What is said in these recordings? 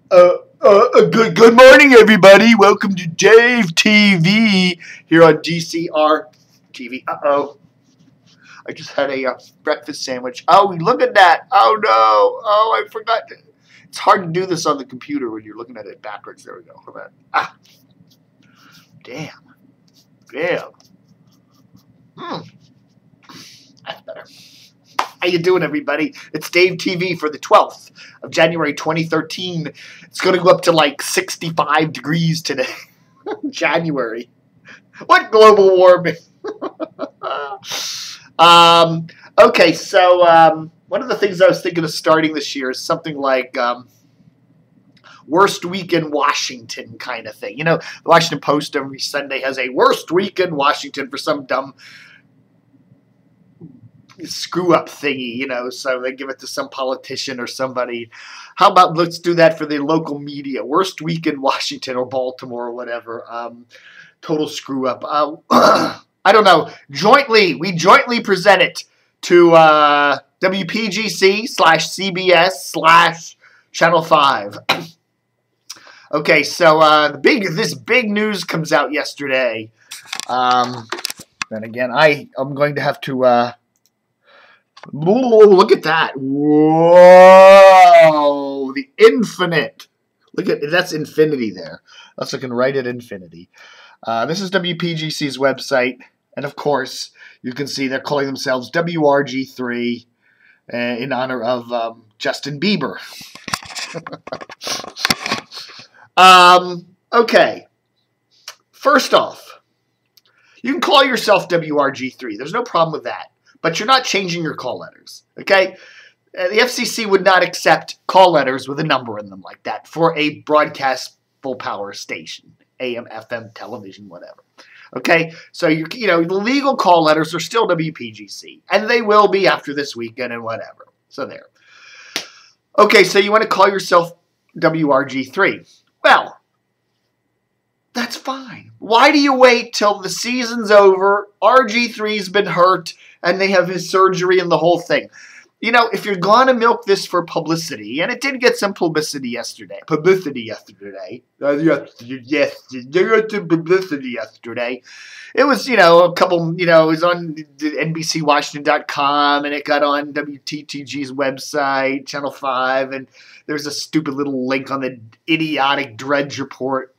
Good morning, everybody. Welcome to Dave TV here on DCR TV. I just had a breakfast sandwich. Oh, look at that. Oh, no. Oh, I forgot. It's hard to do this on the computer when you're looking at it backwards. There we go. Hold on. Damn. That's better. How you doing, everybody? It's Dave TV for the 12th of January 2013. It's going to go up to like 65 degrees today. January. What global warming? Okay, so one of the things I was thinking of starting this year is something like worst week in Washington kind of thing. You know, the Washington Post every Sunday has a worst week in Washington for some dumb screw up thingy, you know, so they give it to some politician or somebody. How about let's do that for the local media? Worst week in Washington or Baltimore or whatever. Total screw up. I don't know. We jointly present it to WPGC/CBS/Channel 5. Okay, so this big news comes out yesterday. Then again, I'm going to have to look at that. Whoa, the infinite. Look at that's infinity there. That's looking right at infinity. This is WPGC's website, and of course, you can see they're calling themselves WRG3 in honor of Justin Bieber. Okay. First off, you can call yourself WRG3. There's no problem with that. But you're not changing your call letters, okay? The FCC would not accept call letters with a number in them like that for a broadcast full power station, AM, FM, television, whatever. Okay, so the legal call letters are still WPGC, and they will be after this weekend and whatever. So there. Okay, so you want to call yourself WRG3. Well, that's fine. Why do you wait till the season's over, RG3's been hurt, and they have his surgery and the whole thing? You know, if you're going to milk this for publicity, and it did get some publicity yesterday. It was, a couple, it was on NBCWashington.com, and it got on WTTG's website, Channel 5, and there's a stupid little link on the idiotic Drudge Report.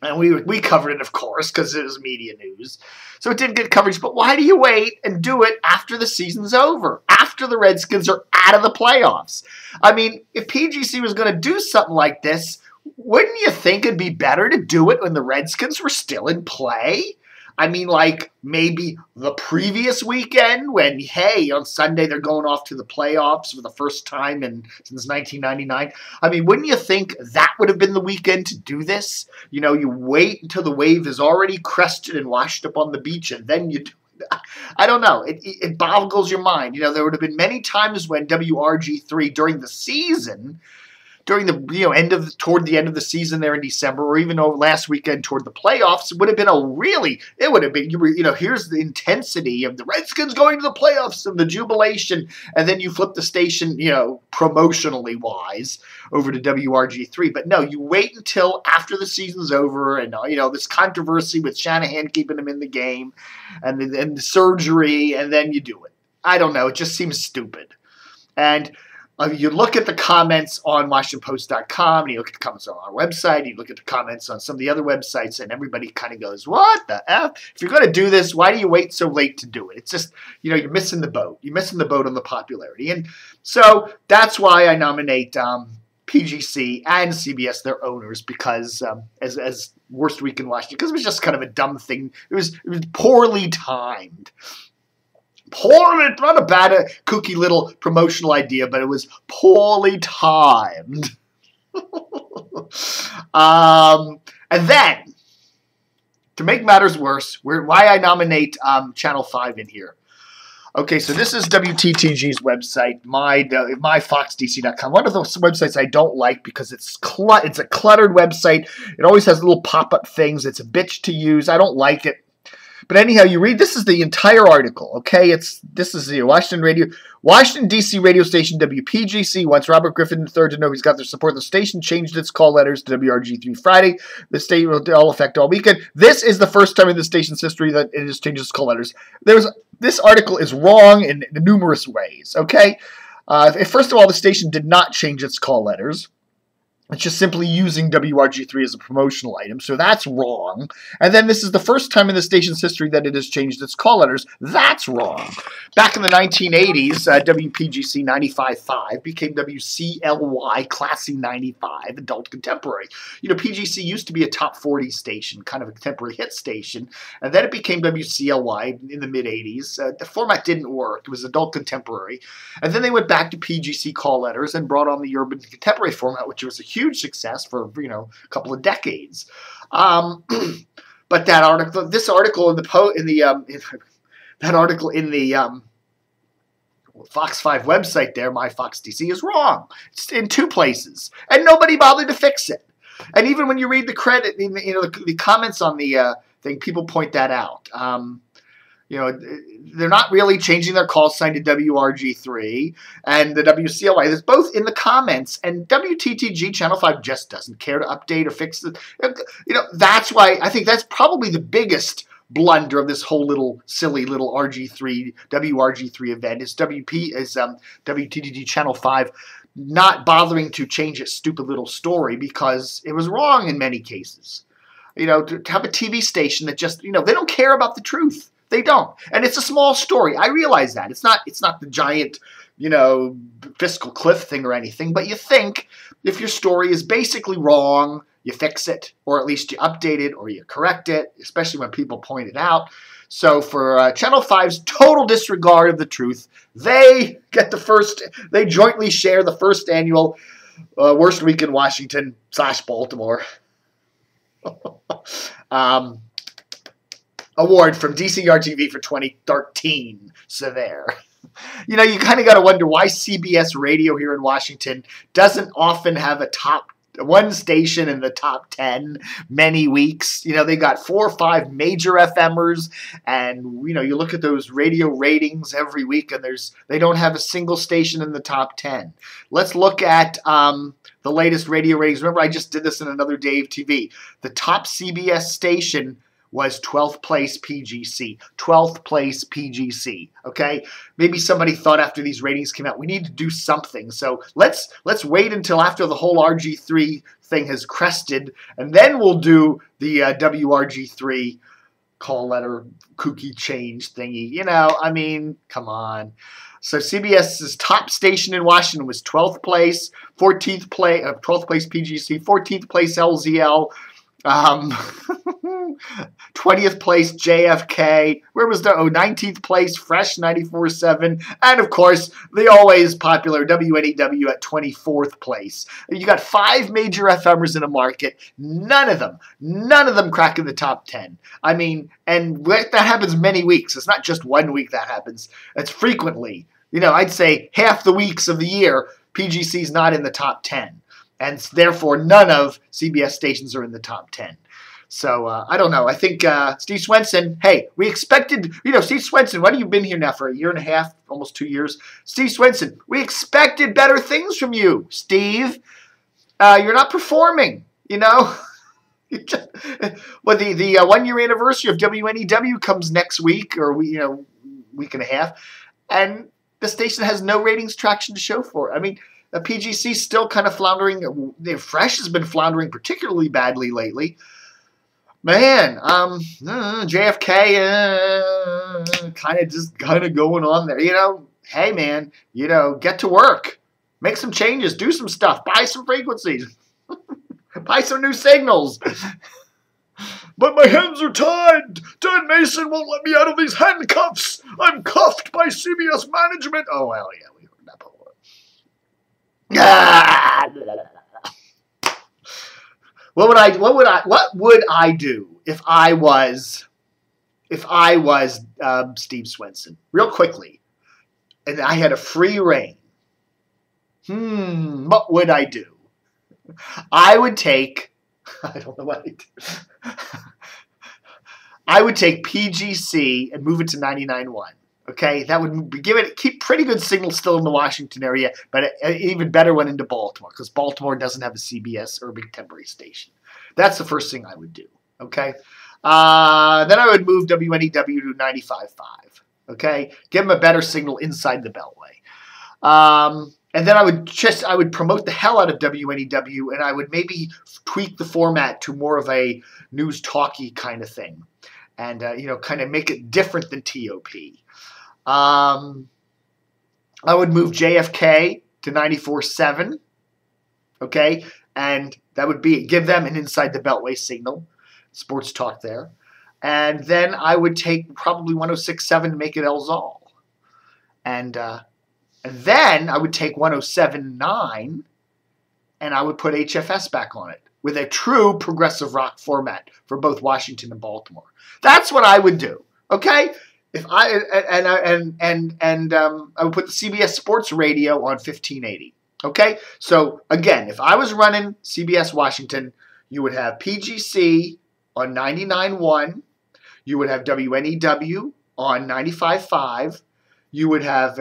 And we covered it, of course, because it was media news. So it did get coverage. But why do you wait and do it after the season's over? After the Redskins are out of the playoffs? I mean, if PGC was going to do something like this, wouldn't you think it'd be better to do it when the Redskins were still in play? I mean, like maybe the previous weekend when, hey, on Sunday they're going off to the playoffs for the first time since 1999. I mean, wouldn't you think that would have been the weekend to do this? You know, you wait until the wave is already crested and washed up on the beach, and then you do it. I don't know. It boggles your mind. You know, there would have been many times when WRG3 during the season, during the toward the end of the season there in December, or even over last weekend toward the playoffs, it would have been here's the intensity of the Redskins going to the playoffs and the jubilation, and then you flip the station, promotionally wise over to WRG3. But no, you wait until after the season's over, and this controversy with Shanahan keeping him in the game, and the surgery, and then you do it. I don't know. It just seems stupid. And you look at the comments on WashingtonPost.com, and you look at the comments on our website, you look at the comments on some of the other websites, and everybody kind of goes, what the F? If you're going to do this, why do you wait so late to do it? It's just, you're missing the boat. You're missing the boat on the popularity. And so that's why I nominate PGC and CBS, their owners, because as worst week in Washington, because it was just kind of a dumb thing. It was poorly timed. Not a bad kooky little promotional idea, but it was poorly timed. And then, to make matters worse, why I nominate Channel 5 in here. Okay, so this is WTTG's website, myfoxdc.com. One of those websites I don't like because it's a cluttered website. It always has little pop-up things. It's a bitch to use. I don't like it. But anyhow, you read, this is the entire article, okay? This is the Washington, D.C. radio station WPGC wants Robert Griffin III to know he's got their support. The station changed its call letters to WRG3 Friday. The state will all affect all weekend. This is the first time in the station's history that it has changed its call letters. This article is wrong in numerous ways, okay? First of all, the station did not change its call letters. It's just simply using WRG3 as a promotional item, so that's wrong. And then this is the first time in the station's history that it has changed its call letters. That's wrong. Back in the 1980s, WPGC 95.5 became WCLY Classy 95 Adult Contemporary. You know, PGC used to be a top 40 station, kind of a contemporary hit station, and then it became WCLY in the mid-80s. The format didn't work. It was adult contemporary. And then they went back to PGC call letters and brought on the urban contemporary format, which was a huge success for, you know, a couple of decades. But that article, this article in the Fox 5 website there, My Fox DC, is wrong. It's in two places, and nobody bothered to fix it. And even when you read the credit, you know, the comments on the thing, people point that out. You know, they're not really changing their call sign to WRG3 and the WCLY. There's both in the comments, and WTTG Channel 5 just doesn't care to update or fix it. You know, that's why I think that's probably the biggest blunder of this whole little silly little WRG3 event is WTTG Channel 5 not bothering to change its stupid little story because it was wrong in many cases. You know, to have a TV station that just, you know, they don't care about the truth. They don't. And it's a small story. I realize that. It's not the giant, you know, fiscal cliff thing or anything, but you think if your story is basically wrong, you fix it, or at least you update it or you correct it, especially when people point it out. So for Channel 5's total disregard of the truth, they get they jointly share the first annual Worst Week in Washington / Baltimore award from DCRTV for 2013. So there. You know, you kind of got to wonder why CBS Radio here in Washington doesn't often have one station in the top 10 many weeks. You know, they got 4 or 5 major FMers, and, you know, you look at those radio ratings every week, and they don't have a single station in the top 10. Let's look at the latest radio ratings. Remember, I just did this in another Dave TV. The top CBS station was 12th place PGC. 12th place PGC, okay? Maybe somebody thought after these ratings came out, we need to do something. So let's wait until after the whole RG3 thing has crested, and then we'll do the WRG3 call letter kooky change thingy. You know, I mean, come on. So CBS's top station in Washington was 12th place, 12th place PGC, 14th place LZL, 20th place JFK. Where was the 19th place Fresh 94.7, and of course the always popular WNEW at 24th place. You got 5 major FMers in a market. None of them cracking the top 10. I mean, and that happens many weeks. It's not just one week that happens. It's frequently. You know, I'd say half the weeks of the year PGC's not in the top 10. And therefore, none of CBS stations are in the top 10. So, I don't know. I think Steve Swenson, hey, we expected, you know, Steve Swenson, what have you been here now for a year and a half, almost 2 years? Steve Swenson, we expected better things from you, Steve. You're not performing, you know. Well, the 1 year anniversary of WNEW comes next week, or week and a half, and the station has no ratings traction to show for it. I mean, the PGC's still kind of floundering. Fresh has been floundering particularly badly lately. Man, JFK kind of going on there. You know, hey man, you know, get to work, make some changes, do some stuff, buy some frequencies, buy some new signals. But my hands are tied. Dan Mason won't let me out of these handcuffs. I'm cuffed by CBS management. Oh well, yeah, we heard that before. What would I do if I was Steve Swenson? Real quickly, and I had a free reign. What would I do? I would take. I don't know what I'd do. I would take PGC and move it to 99.1. Okay, that would keep pretty good signal still in the Washington area, but an even better one into Baltimore, because Baltimore doesn't have a CBS Urban Contemporary station. That's the first thing I would do. Okay, then I would move WNEW to 95.5. Okay, give them a better signal inside the Beltway. And then I would promote the hell out of WNEW, and I would maybe tweak the format to more of a news talky kind of thing, and kind of make it different than TOP. I would move JFK to 94.7. Okay, and that would give them an inside the Beltway signal, sports talk there. And then I would take probably 106.7 to make it El Zal. And then I would take 107.9 and I would put HFS back on it with a true progressive rock format for both Washington and Baltimore. That's what I would do. Okay? If I would put the CBS Sports Radio on 1580. Okay? So again, if I was running CBS Washington, you would have PGC on 99.1. You would have WNEW on 95.5. You would have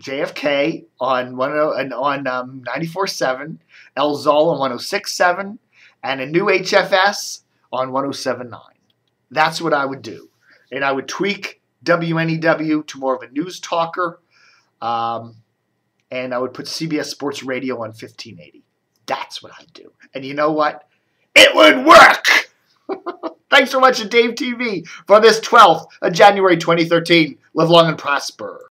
JFK on 94.7, El Zal on 106.7, and a new HFS on 107.9. That's what I would do. And I would tweak WNEW to more of a news talker, and I would put CBS Sports Radio on 1580. That's what I'd do. And you know what? It would work! Thanks for watching Dave TV for this 12th of January 2013. Live long and prosper.